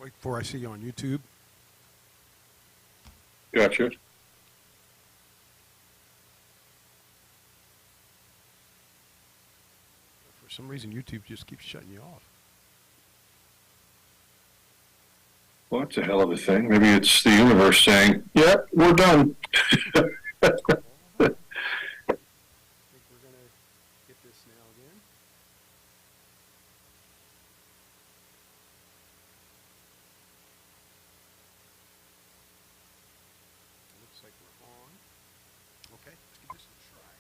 Wait before I see you on YouTube. Gotcha. For some reason, YouTube just keeps shutting you off. Well, that's a hell of a thing. Maybe it's the universe saying, "Yeah, we're done." I think we're going to get this now again. It looks like we're on. Okay, let's give this a try.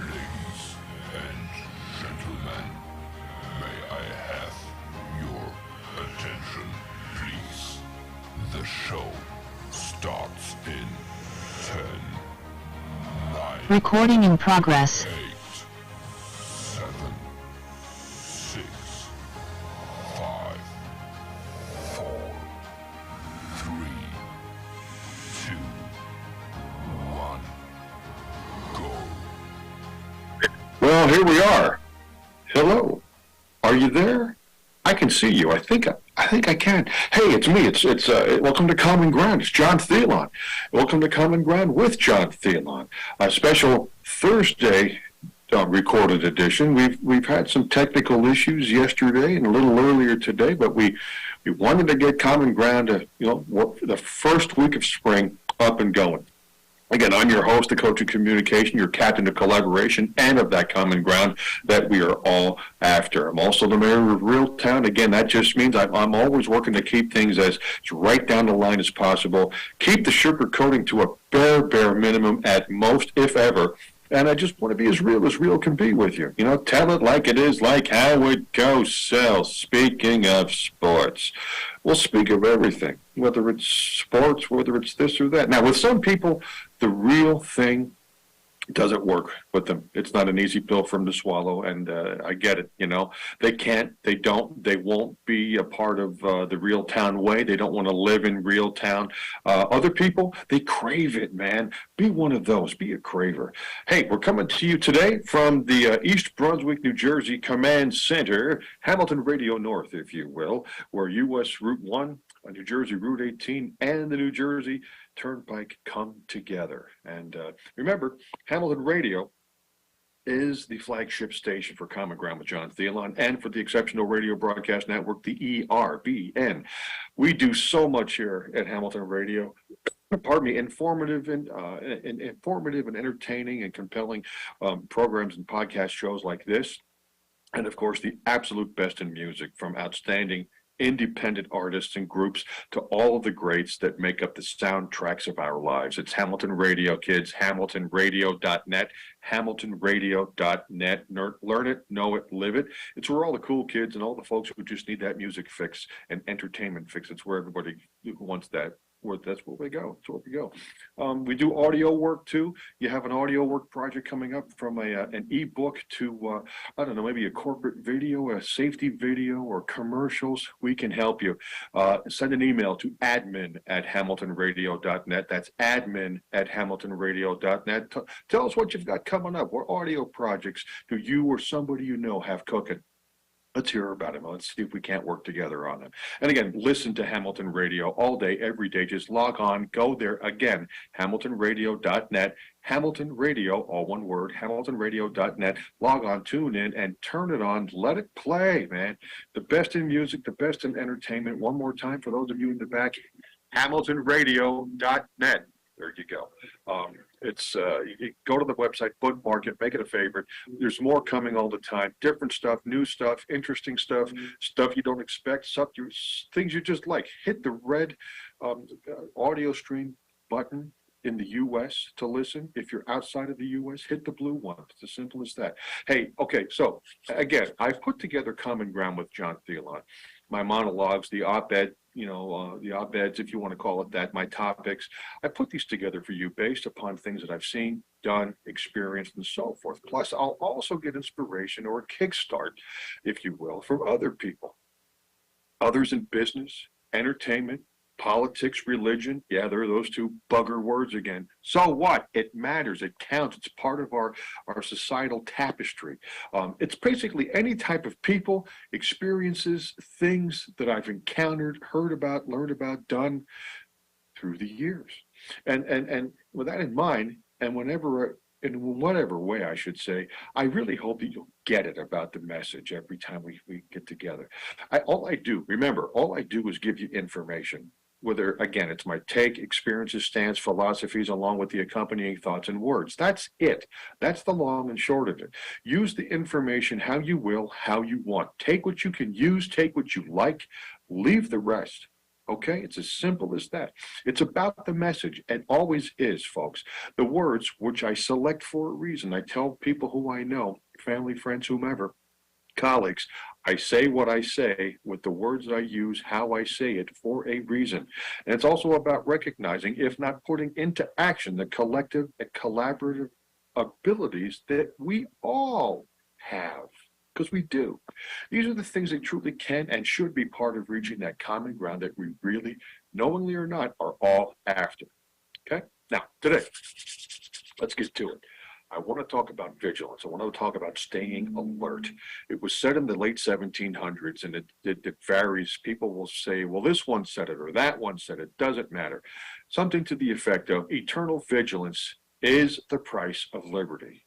Ladies and gentlemen, may I have your attention, please? The show starts in 10, 9, Recording in progress. 8, 7, 6, 5, 4, 3, 2, 1, go. Well, here we are. Hello. Are you there? I can see you. I think I can. Hey, it's me. It's welcome to Common Ground. It's John Theillon. Welcome to Common Ground with John Theillon. A special Thursday recorded edition. We've had some technical issues yesterday and a little earlier today, but we wanted to get Common Ground the first week of spring up and going. Again, I'm your host, the coach of communication, your captain of collaboration, and of that common ground that we are all after. I'm also the mayor of Reeltown. Again, that just means I'm always working to keep things as right down the line as possible, keep the sugar coating to a bare minimum at most, if ever. And I just want to be as real can be with you. You know, tell it like it is, like how it goes. So, speaking of sports, we'll speak of everything, whether it's sports, whether it's this or that. Now, with some people, the real thing doesn't work with them. It's not an easy pill for them to swallow, and I get it. You know, they can't, they don't, they won't be a part of the real town way. They don't want to live in real town. Other people, they crave it, man. Be one of those. Be a craver. Hey, we're coming to you today from the East Brunswick, New Jersey Command Center, Hamilton Radio North, if you will, where U.S. Route 1, New Jersey Route 18, and the New Jersey Turnpike come together. And remember, Hamilton Radio is the flagship station for Common Ground with John Theillon and for the Exceptional Radio Broadcast Network, the ERBN. We do so much here at Hamilton Radio. Pardon me, informative and entertaining and compelling programs and podcast shows like this. And of course, the absolute best in music, from outstanding independent artists and groups to all of the greats that make up the soundtracks of our lives. It's Hamilton Radio, kids. HamiltonRadio.net. HamiltonRadio.net. Learn it, know it, live it. It's where all the cool kids and all the folks who just need that music fix and entertainment fix. It's where everybody who wants that. That's where we go. That's where we go. We do audio work too. You have an audio work project coming up, from an ebook to I don't know, maybe a corporate video, a safety video, or commercials. We can help you. Send an email to admin@hamiltonradio.net. That's admin@hamiltonradio.net. Tell us what you've got coming up. What audio projects do you or somebody you know have cooking? Let's hear about it. Let's see if we can't work together on them. And again, listen to Hamilton Radio all day, every day. Just log on, go there. Again, hamiltonradio.net, Hamilton Radio, all one word, hamiltonradio.net. Log on, tune in, and turn it on. Let it play, man. The best in music, the best in entertainment. One more time for those of you in the back, hamiltonradio.net. There you go. You go to the website, bookmark it, make it a favorite. There's more coming all the time. Different stuff, new stuff, interesting stuff, stuff you don't expect, things you just like. Hit the red audio stream button in the U.S. to listen. If you're outside of the U.S., hit the blue one. It's as simple as that. Hey, okay, so again, I've put together Common Ground with John Theillon. my monologues, the op-ed, the op-eds, if you want to call it that, my topics. I put these together for you based upon things that I've seen, done, experienced, and so forth. Plus, I'll also get inspiration or a kickstart, if you will, from other people, others in business, entertainment, politics, religion. Yeah, there are those two bugger words again. So what? It matters. It counts. It's part of our societal tapestry. It's basically any type of people, experiences, things that I've encountered, heard about, learned about, done through the years. And with that in mind, and in whatever way I should say, I really hope that you'll get it about the message every time we get together. All I do is give you information. Whether, again, it's my take, experiences, stance, philosophies, along with the accompanying thoughts and words. That's it. That's the long and short of it. Use the information how you will, how you want. Take what you can use, take what you like, leave the rest. Okay? It's as simple as that. It's about the message, and always is, folks. The words, which I select for a reason. I tell people who I know, family, friends, whomever, colleagues, I say what I say with the words I use, how I say it, for a reason. And it's also about recognizing, if not putting into action, the collective and collaborative abilities that we all have, because we do. These are the things that truly can and should be part of reaching that common ground that we really, knowingly or not, are all after. Okay? Now, today, let's get to it. I want to talk about vigilance. I want to talk about staying alert. It was said in the late 1700s, and it varies. People will say, well, this one said it or that one said it. Doesn't matter. Something to the effect of eternal vigilance is the price of liberty.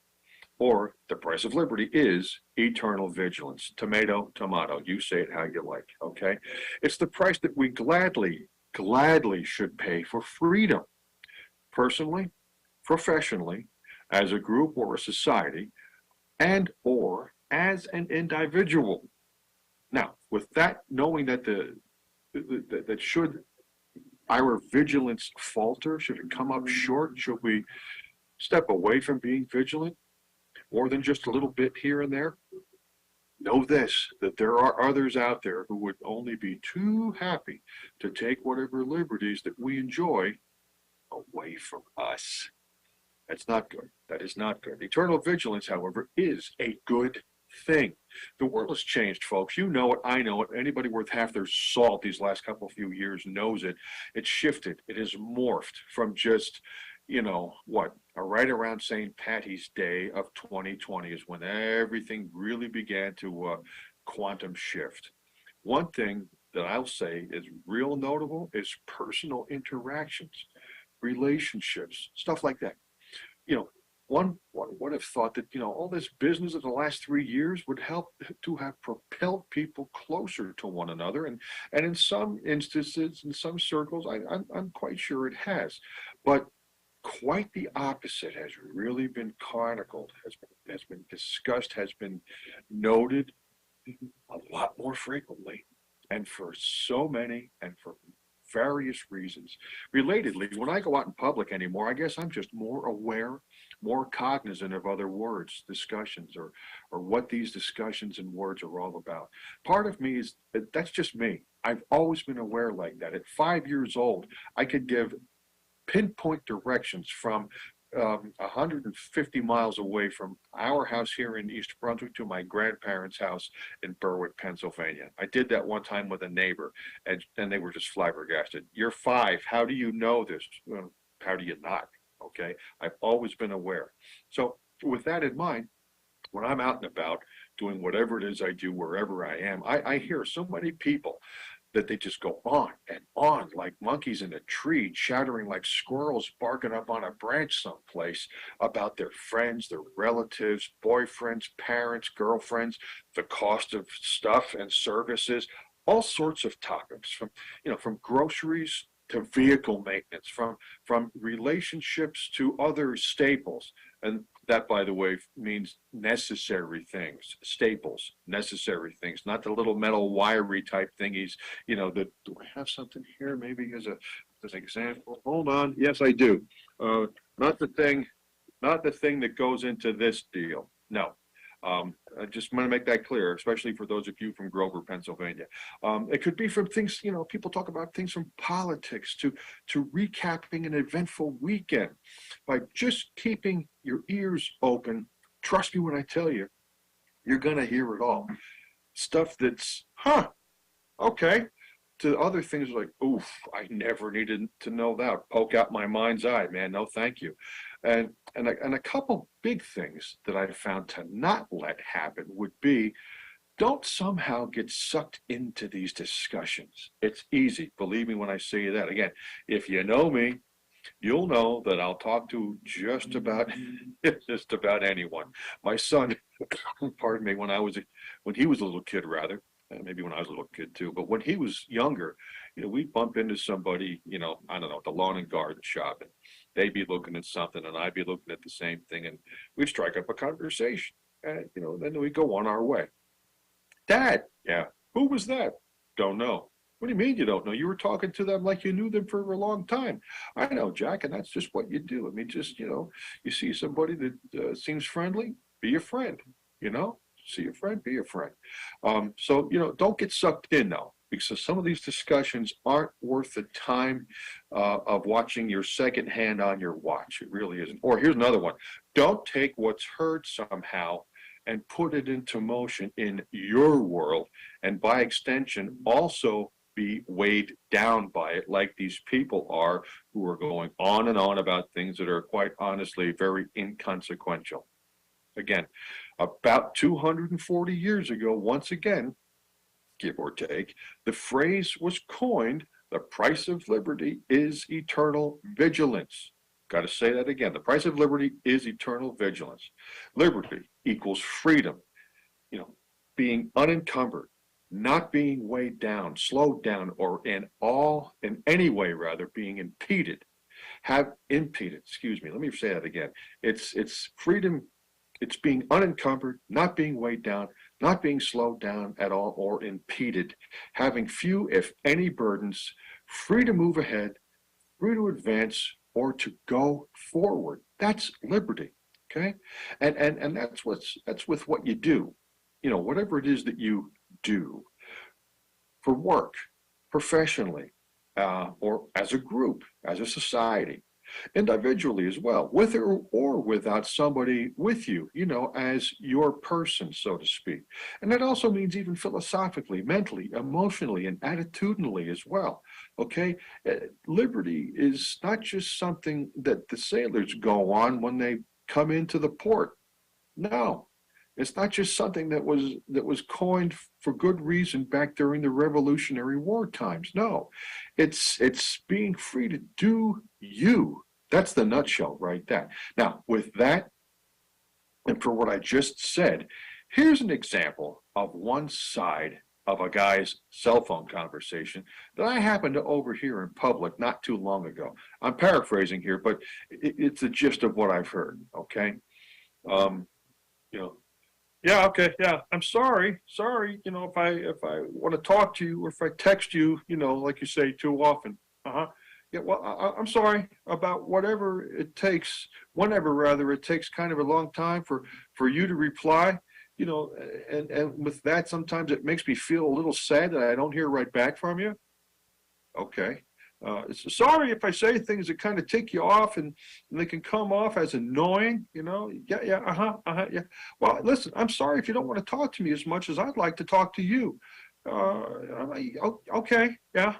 Or the price of liberty is eternal vigilance. Tomato, tomato. You say it how you like, okay? It's the price that we gladly should pay for freedom. Personally, professionally, as a group or a society, and or as an individual. Now, with that, knowing that that should our vigilance falter, should it come up short, should we step away from being vigilant more than just a little bit here and there? Know this, that there are others out there who would only be too happy to take whatever liberties that we enjoy away from us. That's not good. That is not good. Eternal vigilance, however, is a good thing. The world has changed, folks. You know it. I know it. Anybody worth half their salt these last few years knows it. It's shifted. It has morphed from just, right around St. Patty's Day of 2020 is when everything really began to quantum shift. One thing that I'll say is real notable is personal interactions, relationships, stuff like that. One would have thought that, all this business of the last 3 years would help to have propelled people closer to one another. And in some instances, in some circles, I'm quite sure it has. But quite the opposite has really been chronicled, has been discussed, has been noted a lot more frequently, and for so many and for various reasons. Relatedly, when I go out in public anymore, I guess I'm just more aware, more cognizant of other words, discussions, or what these discussions and words are all about. Part of me is, that's just me. I've always been aware like that. At 5 years old, I could give pinpoint directions from 150 miles away from our house here in East Brunswick to my grandparents' house in Berwick, Pennsylvania. I did that one time with a neighbor, and they were just flabbergasted. You're 5. How do you know this? Well, how do you not? Okay, I've always been aware. So with that in mind, when I'm out and about doing whatever it is I do, wherever I am, I hear so many people that they just go on and on like monkeys in a tree, chattering like squirrels barking up on a branch someplace about their friends, their relatives, boyfriends, parents, girlfriends, the cost of stuff and services, all sorts of topics, from groceries to vehicle maintenance, from relationships to other staples. And that, by the way, means necessary things, staples, necessary things, not the little metal wiry type thingies, that, do I have something here maybe as an example? Hold on. Yes, I do. Not the thing that goes into this deal. No. I just want to make that clear, especially for those of you from Grover, Pennsylvania. It could be from things, people talk about things from politics to recapping an eventful weekend. By just keeping your ears open, trust me when I tell you, you're going to hear it all. Stuff that's, okay, to other things like, oof, I never needed to know that. Poke out my mind's eye, man. No, thank you. And a couple big things that I found to not let happen would be, don't somehow get sucked into these discussions. It's easy, believe me when I say that. Again, if you know me, you'll know that I'll talk to just about anyone. My son, pardon me, when he was a little kid, rather, maybe when I was a little kid too, but when he was younger, we'd bump into somebody, I don't know, at the lawn and garden shop, and they'd be looking at something, and I'd be looking at the same thing, and we'd strike up a conversation, and then we'd go on our way. Dad, yeah, who was that? Don't know. What do you mean you don't know? You were talking to them like you knew them for a long time. I know, Jack, and that's just what you do. I mean, just, you see somebody that seems friendly, be a friend, see a friend, be a friend. So, don't get sucked in, though, because some of these discussions aren't worth the time of watching your second hand on your watch. It really isn't. Or here's another one. Don't take what's heard somehow and put it into motion in your world, and by extension, also be weighed down by it like these people are who are going on and on about things that are quite honestly very inconsequential. Again, about 240 years ago, once again, give or take, the phrase was coined, the price of liberty is eternal vigilance. Got to say that again. The price of liberty is eternal vigilance. Liberty equals freedom, being unencumbered, not being weighed down, slowed down, or in any way rather, being impeded. Let me say that again. It's freedom, it's being unencumbered, not being weighed down, not being slowed down at all or impeded, having few, if any, burdens, free to move ahead, free to advance, or to go forward. That's liberty. Okay? And that's with what you do. Whatever it is that you do for work, professionally, or as a group, as a society, individually as well, with or without somebody with you, as your person, so to speak. And that also means even philosophically, mentally, emotionally, and attitudinally as well. Okay? Liberty is not just something that the sailors go on when they come into the port. No. It's not just something that was coined for good reason back during the Revolutionary War times. No, it's being free to do you. That's the nutshell right there. Now, with that, and for what I just said, here's an example of one side of a guy's cell phone conversation that I happened to overhear in public not too long ago. I'm paraphrasing here, but it's the gist of what I've heard. Okay, yeah, okay, yeah. I'm sorry. If I want to talk to you or if I text you, like you say too often. Yeah, well, I'm sorry about whatever it takes, whenever rather it takes kind of a long time for you to reply, and with that, sometimes it makes me feel a little sad that I don't hear right back from you. Okay. Sorry if I say things that kind of tick you off and they can come off as annoying, Yeah, yeah. Well, listen, I'm sorry if you don't want to talk to me as much as I'd like to talk to you. Okay, yeah,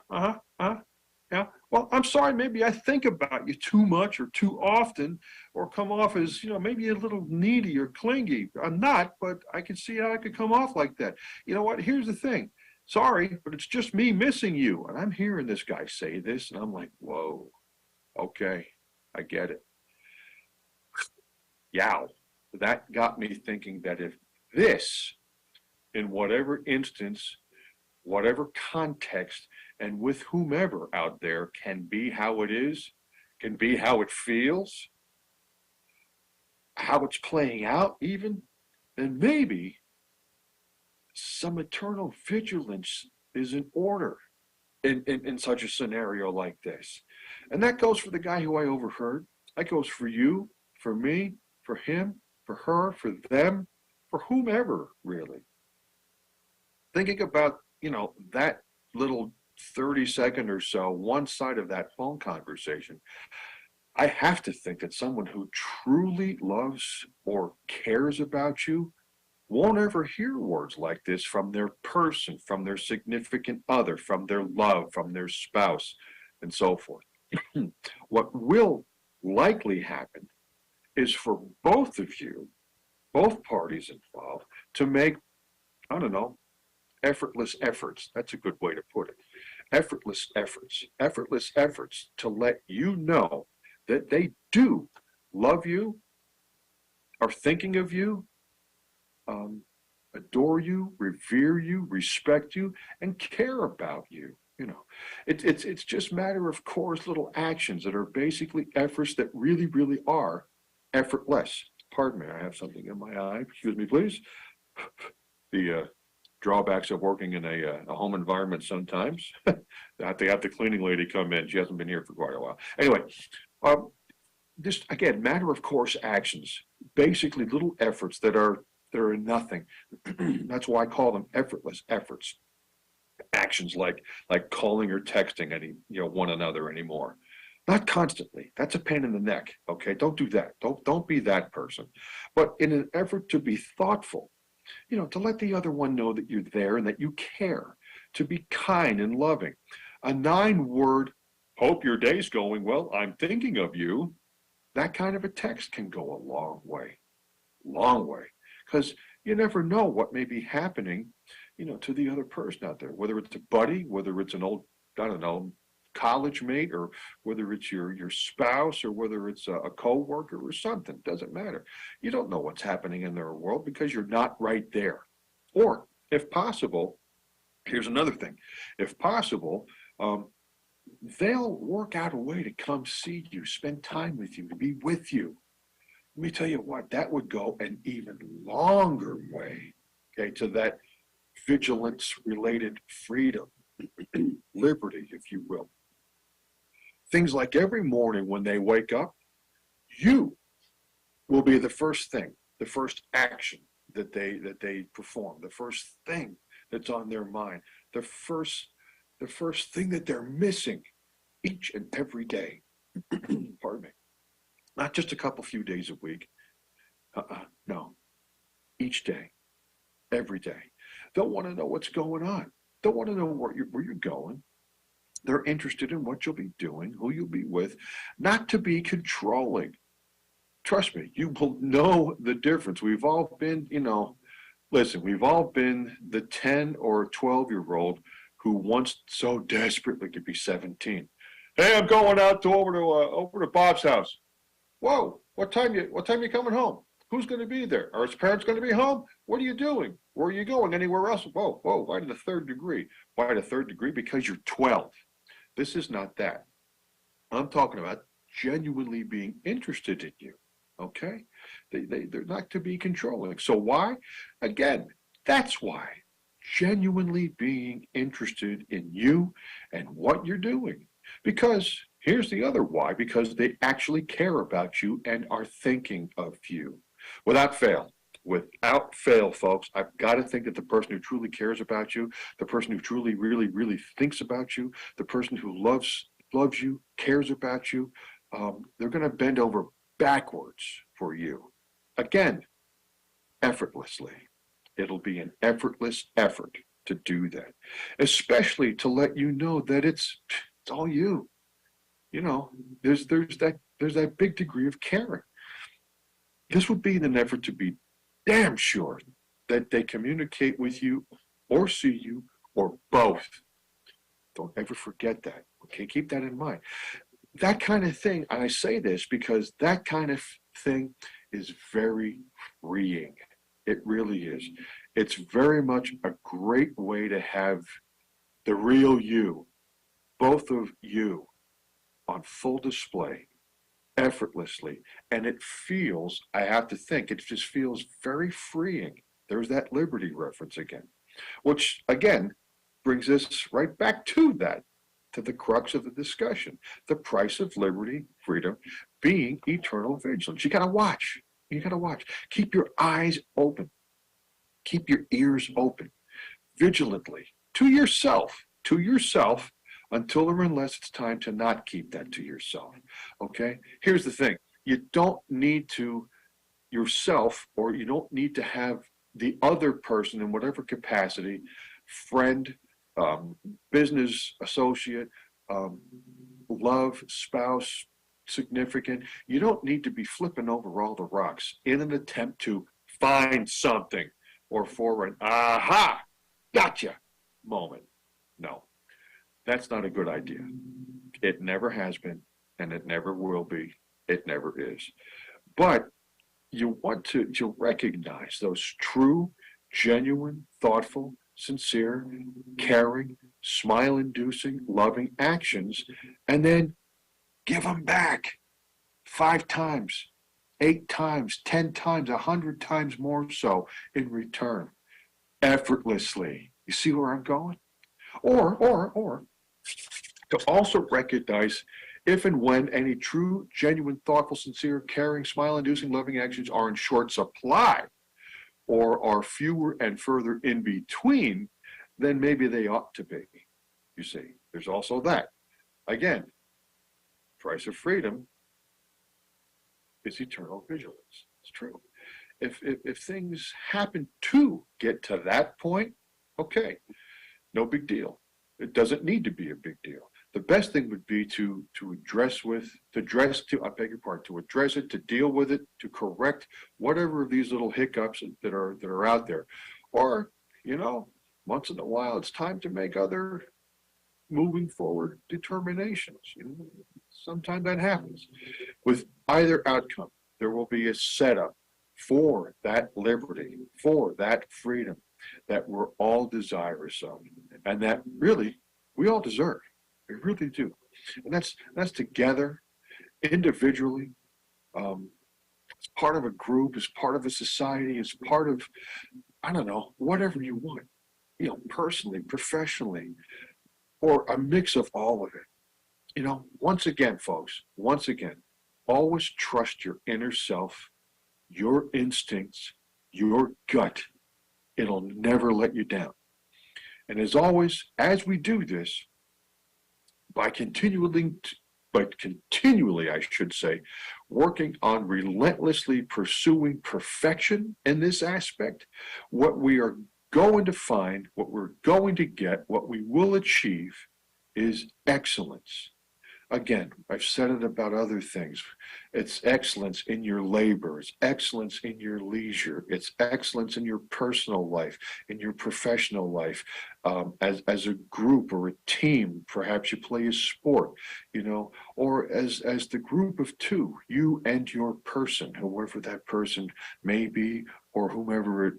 yeah. Well, I'm sorry, maybe I think about you too much or too often, or come off as, maybe a little needy or clingy. I'm not, but I can see how I could come off like that. You know what? Here's the thing. Sorry, but it's just me missing you. And I'm hearing this guy say this, and I'm like, whoa, okay, I get it. Yow. That got me thinking that if this, in whatever instance, whatever context, and with whomever out there can be how it is, can be how it feels, how it's playing out even, then maybe some eternal vigilance is in order in such a scenario like this. And that goes for the guy who I overheard. That goes for you, for me, for him, for her, for them, for whomever, really. Thinking about, that little 30-second or so, one side of that phone conversation, I have to think that someone who truly loves or cares about you won't ever hear words like this from their person, from their significant other, from their love, from their spouse, and so forth. What will likely happen is for both of you, both parties involved, to make, I don't know, effortless efforts. That's a good way to put it. Effortless efforts to let you know that they do love you, are thinking of you, adore you, revere you, respect you, and care about you. It's just matter of course little actions that are basically efforts that really, really are effortless. Pardon me, I have something in my eye. Excuse me, please. The drawbacks of working in a home environment sometimes. I have to have the cleaning lady come in. She hasn't been here for quite a while. Anyway, just again, matter of course actions, basically little efforts that are nothing. That's why I call them effortless efforts. Actions like calling or texting one another anymore. Not constantly. That's a pain in the neck. Okay, don't do that. Don't be that person. But in an effort to be thoughtful, to let the other one know that you're there and that you care, to be kind and loving. A 9-word, hope your day's going well, I'm thinking of you, that kind of a text can go a long way. Long way. Because you never know what may be happening, to the other person out there, whether it's a buddy, whether it's an old, I don't know, college mate, or whether it's your spouse, or whether it's a co-worker or something. Doesn't matter. You don't know what's happening in their world because you're not right there. Or if possible, here's another thing. If possible, they'll work out a way to come see you, spend time with you, to be with you. Let me tell you what, that would go an even longer way, okay, to that vigilance-related freedom, liberty, if you will. Things like every morning when they wake up, you will be the first thing, the first action that they perform, the first thing that's on their mind, the first thing that they're missing each and every day. Pardon me. Not just a few days a week. No. Each day. Every day. They'll want to know what's going on. They'll want to know where you're going. They're interested in what you'll be doing, who you'll be with, not to be controlling. Trust me, you will know the difference. We've all been, listen, we've all been the 10 or 12-year-old who wants so desperately to be 17. Hey, I'm going out over to Bob's house. Whoa, what time you coming home? Who's going to be there? Are his parents going to be home? What are you doing? Where are you going? Anywhere else? Whoa, why to the third degree? Why the third degree? Because you're 12. This is not that. I'm talking about genuinely being interested in you, okay? They're not to be controlling. So why? Again, that's why. Genuinely being interested in you and what you're doing. Because here's the other why, because they actually care about you and are thinking of you. Without fail, folks, I've got to think that the person who truly cares about you, the person who truly, really, really thinks about you, the person who loves you, cares about you, they're going to bend over backwards for you. Again, effortlessly. It'll be an effortless effort to do that, especially to let you know that it's all you. There's that big degree of caring. This would be in an effort to be damn sure that they communicate with you or see you or both. Don't ever forget that. Okay, keep that in mind. That kind of thing, and I say this because that kind of thing is very freeing. It really is. It's very much a great way to have the real you, both of you, on full display, effortlessly. And it feels, I have to think, it just feels very freeing. There's that liberty reference again, which again brings us right back to the crux of the discussion. The price of liberty, freedom, being eternal vigilance. You gotta watch. Keep your eyes open. Keep your ears open vigilantly to yourself, until or unless it's time to not keep that to yourself. Okay? Here's the thing. You don't need to yourself, or you don't need to have the other person in whatever capacity, friend, business associate, love, spouse, significant. You don't need to be flipping over all the rocks in an attempt to find something or for an aha, gotcha moment. No, that's not a good idea. It never has been, and it never will be. It never is. But you want to recognize those true, genuine, thoughtful, sincere, caring, smile-inducing, loving actions, and then give them back 5 times, 8 times, 10 times, 100 times more so in return, effortlessly. You see where I'm going? Or to also recognize if and when any true, genuine, thoughtful, sincere, caring, smile-inducing, loving actions are in short supply or are fewer and further in between, then maybe they ought to be. You see, there's also that. Again, price of freedom is eternal vigilance. It's true. If things happen to get to that point, okay, no big deal. It doesn't need to be a big deal. The best thing would be to address it, to deal with it, to correct whatever of these little hiccups that are out there. Or, once in a while, it's time to make other moving forward determinations. Sometimes that happens. With either outcome, there will be a setup for that liberty, for that freedom that we're all desirous of, and that really we all deserve. We really do. And that's together, individually, as part of a group, as part of a society, as part of, I don't know, whatever you want, personally, professionally, or a mix of all of it. Once again, folks, always trust your inner self, your instincts, your gut. It'll never let you down. And as always, as we do this, by continually, I should say, working on relentlessly pursuing perfection in this aspect, what we are going to find, what we're going to get, what we will achieve is excellence. Again, I've said it about other things. It's excellence in your labor. It's excellence in your leisure. It's excellence in your personal life, in your professional life, as a group or a team. Perhaps you play a sport, or as the group of two, you and your person, whoever that person may be, or whomever it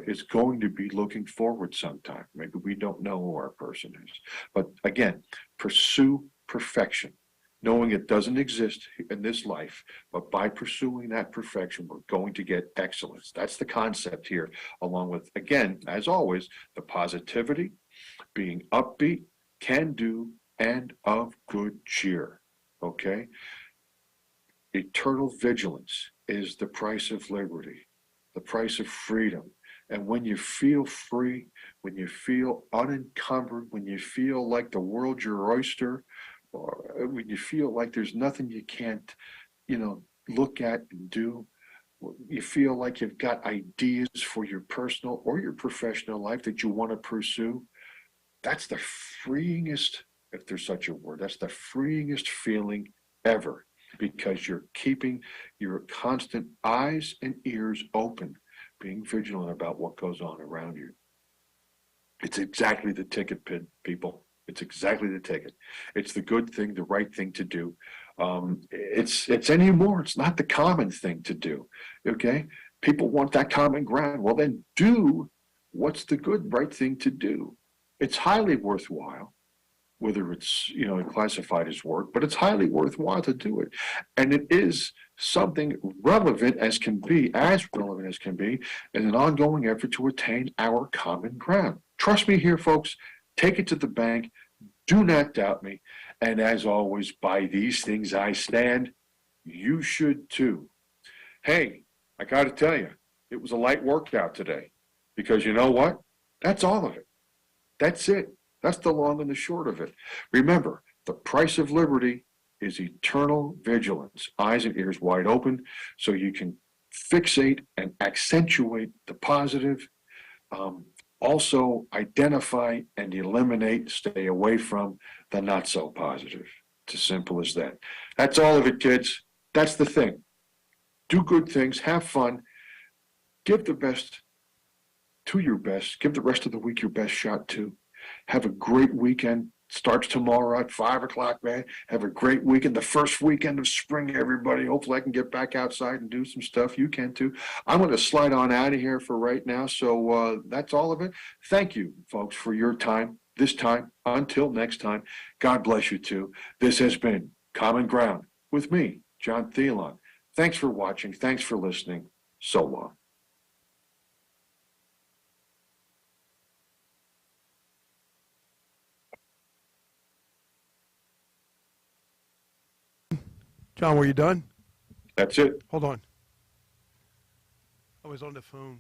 is going to be looking forward sometime. Maybe we don't know who our person is. But again, pursue perfection, knowing it doesn't exist in this life, but by pursuing that perfection, we're going to get excellence. That's the concept here, along with, again, as always, the positivity, being upbeat, can-do, and of good cheer, okay? Eternal vigilance is the price of liberty, the price of freedom. And when you feel free, when you feel unencumbered, when you feel like the world's your oyster, or when you feel like there's nothing you can't, look at and do, you feel like you've got ideas for your personal or your professional life that you want to pursue, that's the freeingest, if there's such a word, that's the freeingest feeling ever, because you're keeping your constant eyes and ears open, being vigilant about what goes on around you. It's exactly the ticket, people. It's exactly the ticket. It's the good thing, the right thing to do. It's anymore. It's not the common thing to do. Okay? People want that common ground. Well, then do what's the good, right thing to do. It's highly worthwhile, whether it's classified as work, but it's highly worthwhile to do it. And it is something relevant as can be, in an ongoing effort to attain our common ground. Trust me here, folks. Take it to the bank. Do not doubt me. And as always, by these things I stand. You should too. Hey, I got to tell you, it was a light workout today. Because you know what? That's all of it. That's it. That's the long and the short of it. Remember, the price of liberty is eternal vigilance, eyes and ears wide open, so you can fixate and accentuate the positive. Also, identify and eliminate, stay away from the not so positive. It's as simple as that. That's all of it, kids. That's the thing. Do good things, have fun, give the best to your best, give the rest of the week your best shot too. Have a great weekend. Starts tomorrow at 5 o'clock, man. Have a great weekend. The first weekend of spring, everybody. Hopefully I can get back outside and do some stuff. You can too. I'm going to slide on out of here for right now. So that's all of it. Thank you, folks, for your time. This time, until next time, God bless you too. This has been Common Ground with me, John Theillon. Thanks for watching. Thanks for listening. So long. John, were you done? That's it. Hold on. I was on the phone.